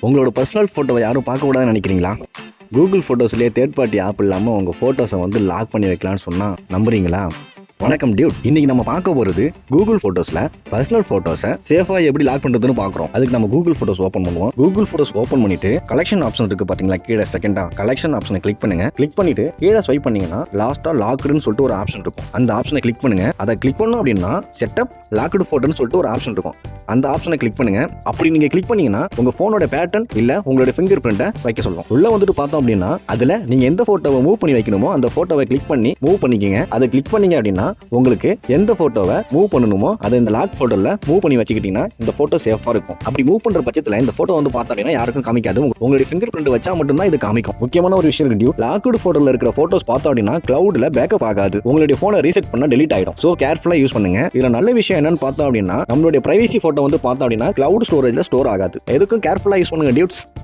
உங்களோட பர்சனல் ஃபோட்டோவை யாரும் பார்க்கக்கூடாதுன்னு நினைக்கிறீங்களா? கூகுள் ஃபோட்டோஸ்லேயே தேர்ட் பார்ட்டி ஆப் இல்லாமல் உங்கள் ஃபோட்டோஸை லாக் பண்ணி வைக்கலான்னு சொன்னால் நம்புறீங்களா? வணக்கம் டியூட். இன்னைக்கு நம்ம பார்க்க போகிறது கூகுள் ஃபோட்டோஸில் பர்சனல் ஃபோட்டோஸை சேஃபாக எப்படி லாக் பண்ணுறதுன்னு பார்க்குறோம். அதுக்கு நம்ம கூகுள் ஃபோட்டோஸ் ஓப்பன் பண்ணுவோம். கூகுள் ஃபோட்டோஸ் ஓப்பன் பண்ணிட்டு கலெக்ஷன் ஆப்ஷன் இருக்குது பார்த்தீங்களா, கீழே செகண்டாக கலெக்ஷன் ஆப்ஷனை கிளிக் பண்ணுங்க. கிளிக் பண்ணிட்டு கீழே ஸ்வைப் பண்ணீங்கன்னா லாஸ்ட்டாக லாக்டுன்னு சொல்லிட்டு ஒரு ஆப்ஷன் இருக்கும். அந்த ஆப்ஷனை கிளிக் பண்ணுங்க. அதை கிளிக் பண்ணோம் அப்படின்னா செட்டப் லாக்டு ஃபோட்டோன்னு சொல்லிட்டு ஒரு ஆப்ஷன் இருக்கும். அந்த ஆப்ஷனை கிளிக் பண்ணுங்க. அப்படி நீங்க கிளிக் பண்ணீங்கன்னா உங்க போனோட பேட்டர்ன் இல்ல உங்களோட ஃபிங்கர் பிரிண்ட்டை வைக்க சொல்லும். உள்ள வந்துட்டு பார்த்தோம் அப்படின்னா அதுல நீங்க எந்த போட்டோவை மூவ் பண்ணி வைக்கணுமோ அந்த போட்டோவை கிளிக் பண்ணி மூவ் பண்ணிக்கங்க. அதை கிளிக் பண்ணீங்க அப்படின்னா உங்களுக்கு எந்த போட்டோவை மூவ் பண்ணணுமோ அதை இந்த லாக் போட்டோல மூவ் பண்ணி வச்சுக்கிட்டீங்கன்னா இந்த போட்டோ சேஃபா இருக்கும். அப்படி மூவ் பண்ற பட்சத்துல இந்த போட்டோ பார்த்தோம் அப்படின்னா யாருக்கும் காமிக்காது. உங்களுடைய ஃபிங்கர் பிரிண்ட் வச்சா மட்டும்தான் இது காமிக்கும். முக்கியமான ஒரு விஷயம் இருக்கு. லாக்டு போட்டோல இருக்கிற போட்டோஸ் பார்த்தோம் அப்படின்னா கிளவுட்ல பேக்கப் ஆகாது. உங்களுடைய போனை ரீசெட் பண்ணா டெலீட் ஆயிடும். சோ கேர்ஃபுல்லா யூஸ் பண்ணுங்க. இதுல நல்ல விஷயம் என்னன்னு பார்த்தோம் அப்படின்னா நம்மளுடைய பிரைவசி போட்டோ பார்த்தோம் அப்படின்னா கிளவுட் ஸ்டோரேஜ்ல ஸ்டோர் ஆகாது. எதுக்கும் கேர்ஃபுல்லா யூஸ் பண்ணுங்க டியூட்ஸ்.